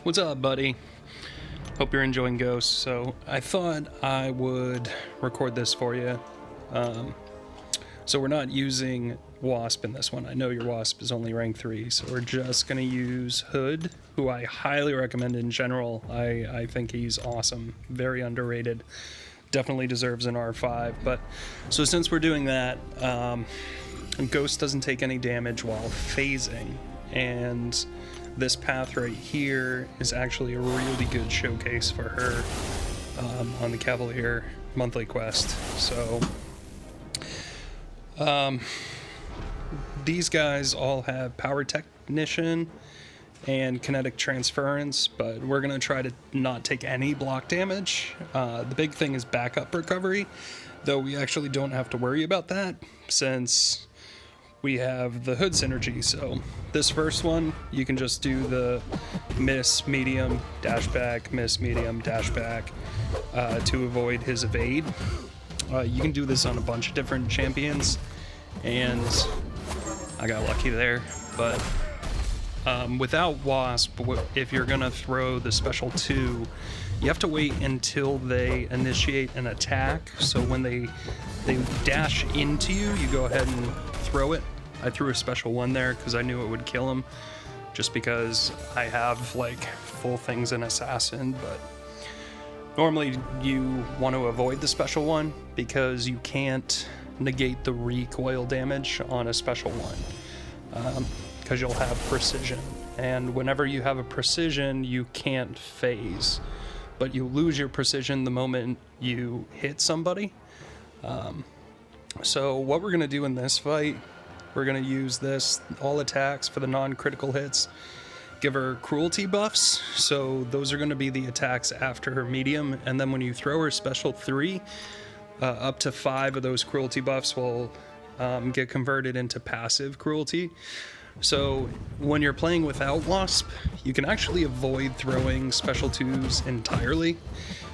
What's up, buddy? Hope you're enjoying Ghost. So I thought I would record this for you. So we're not using Wasp in this one. I know your Wasp is only rank 3, so we're just going to use Hood, who I highly recommend in general. I think he's awesome, very underrated. Definitely deserves an R5. But so since we're doing that, Ghost doesn't take any damage while phasing, and this path right here is actually a really good showcase for her on the Cavalier monthly quest. So these guys all have Power Technician and Kinetic Transference, but we're going to try to not take any block damage. The big thing is backup recovery, though we actually don't have to worry about that since we have the Hood synergy. So this first one, you can just do the miss, medium, dash back, miss, medium, dash back to avoid his evade. You can do this on a bunch of different champions, and I got lucky there. But without Wasp, if you're gonna throw the special 2, you have to wait until they initiate an attack. So when they dash into you, you go ahead and throw it. I threw a special 1 there because I knew it would kill him, just because I have like full things in Assassin. But normally you want to avoid the special 1 because you can't negate the recoil damage on a special 1 because you'll have precision, and whenever you have a precision you can't phase, but you lose your precision the moment you hit somebody. So what we're going to do in this fight, we're going to use this all attacks for the non-critical hits, give her cruelty buffs, so those are going to be the attacks after her medium, and then when you throw her special 3, up to 5 of those cruelty buffs will get converted into passive cruelty. So when you're playing without Wasp, you can actually avoid throwing special 2s entirely.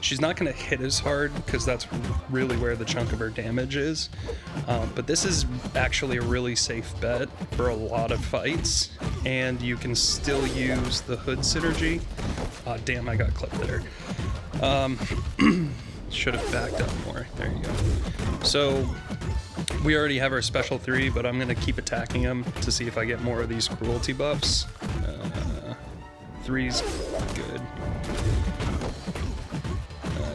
She's not going to hit as hard because that's really where the chunk of her damage is. But this is actually a really safe bet for a lot of fights, and you can still use the Hood synergy. Damn, I got clipped there. Should have backed up more. There you go. So we already have our special 3, but I'm going to keep attacking him to see if I get more of these cruelty buffs. 3's good.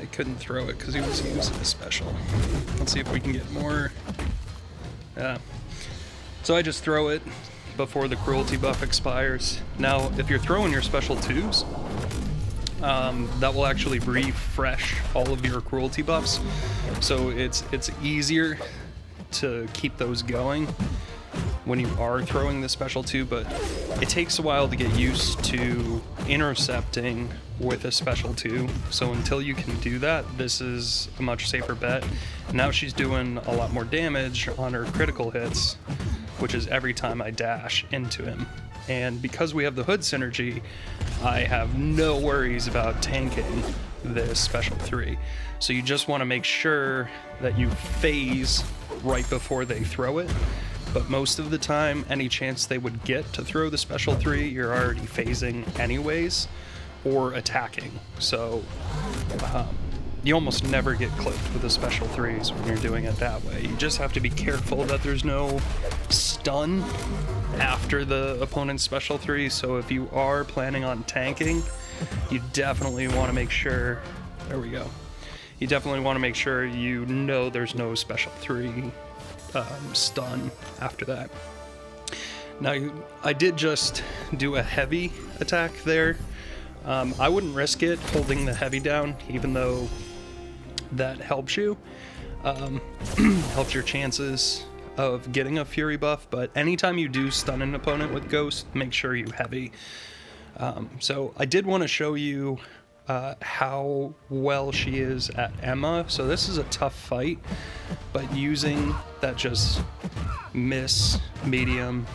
I couldn't throw it because he was using a special. Let's see if we can get more. So I just throw it before the cruelty buff expires. Now, if you're throwing your special 2s, that will actually refresh all of your cruelty buffs. So it's easier to keep those going when you are throwing the special 2, but it takes a while to get used to intercepting with a special 2. So until you can do that, this is a much safer bet. Now she's doing a lot more damage on her critical hits, which is every time I dash into him. And because we have the Hood synergy, I have no worries about tanking this special 3. So you just want to make sure that you phase right before they throw it. But most of the time, any chance they would get to throw the special 3, you're already phasing anyways, or attacking. So you almost never get clipped with the special 3s when you're doing it that way. You just have to be careful that there's no stun after the opponent's special 3. So if you are planning on tanking, you definitely want to make sure, there we go, you definitely want to make sure you know there's no special 3 stun after that. Now, I did just do a heavy attack there. I wouldn't risk it holding the heavy down, even though that helps you, helps your chances of getting a fury buff, but anytime you do stun an opponent with Ghost, make sure you heavy. So I did want to show you how well she is at Emma. So this is a tough fight, but using that just miss, medium,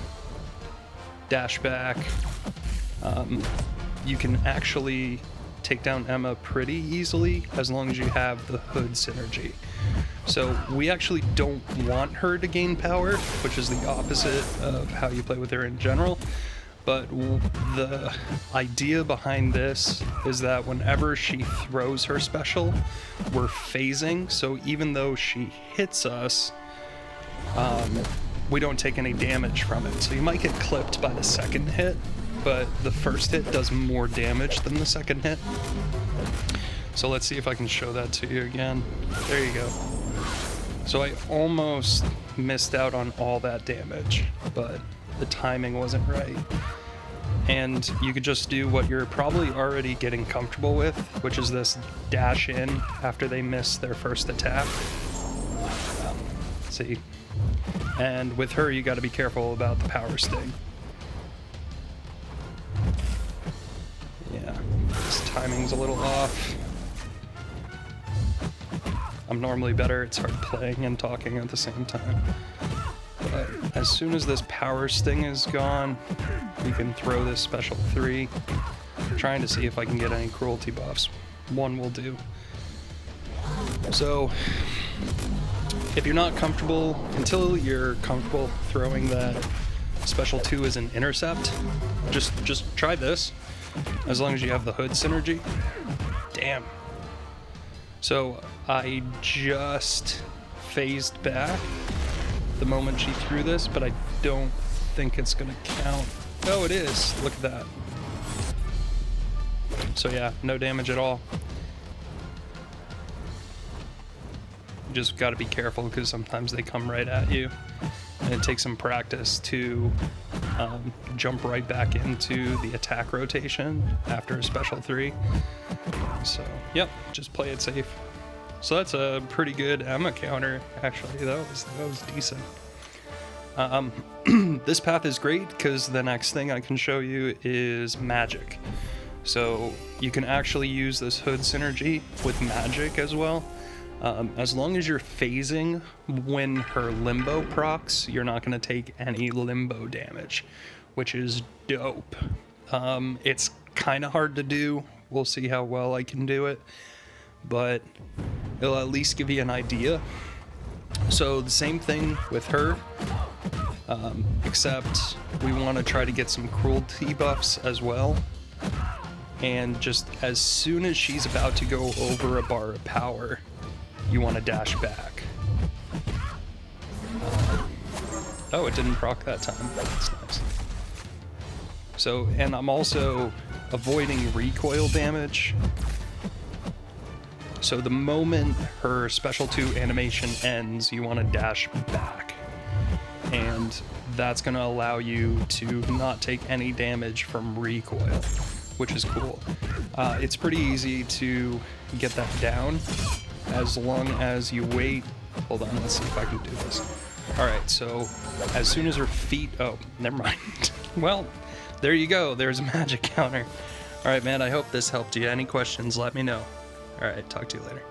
dash back, you can actually take down Emma pretty easily as long as you have the Hood synergy. So we actually don't want her to gain power, which is the opposite of how you play with her in general. But the idea behind this is that whenever she throws her special, we're phasing, so even though she hits us, we don't take any damage from it. So you might get clipped by the second hit, but the first hit does more damage than the second hit. So let's see if I can show that to you again. There you go. So I almost missed out on all that damage, but the timing wasn't right. And you could just do what you're probably already getting comfortable with, which is this dash in after they miss their first attack. See? And with her, you got to be careful about the power sting. Yeah, this timing's a little off. I'm normally better at sort of playing and talking at the same time. But as soon as this power sting is gone, we can throw this special 3. I'm trying to see if I can get any cruelty buffs. 1 will do. So, if you're not comfortable, until you're comfortable throwing that special 2 as an intercept, just try this, as long as you have the hood synergy. Damn. So I just phased back the moment she threw this, but I don't think it's gonna count. Oh, it is. Look at that. So yeah, no damage at all. You just gotta be careful because sometimes they come right at you, and it takes some practice to jump right back into the attack rotation after a special 3. So, yep, just play it safe. So that's a pretty good Emma counter, actually. That was decent. This path is great because the next thing I can show you is magic. So you can actually use this hood synergy with magic as well. As long as you're phasing when her limbo procs, you're not going to take any limbo damage, which is dope. It's kind of hard to do. We'll see how well I can do it, but it'll at least give you an idea. So the same thing with her, except we want to try to get some cruelty buffs as well. And just as soon as she's about to go over a bar of power, you want to dash back. Oh, it didn't proc that time. That's nice. So, and I'm also avoiding recoil damage. So the moment her special 2 animation ends, you want to dash back. And that's going to allow you to not take any damage from recoil, which is cool. It's pretty easy to get that down as long as you wait. Hold on, let's see if I can do this. Alright, so as soon as her feet... Oh, never mind. Well, there you go. There's a magic counter. Alright, man, I hope this helped you. Any questions, let me know. Alright, talk to you later.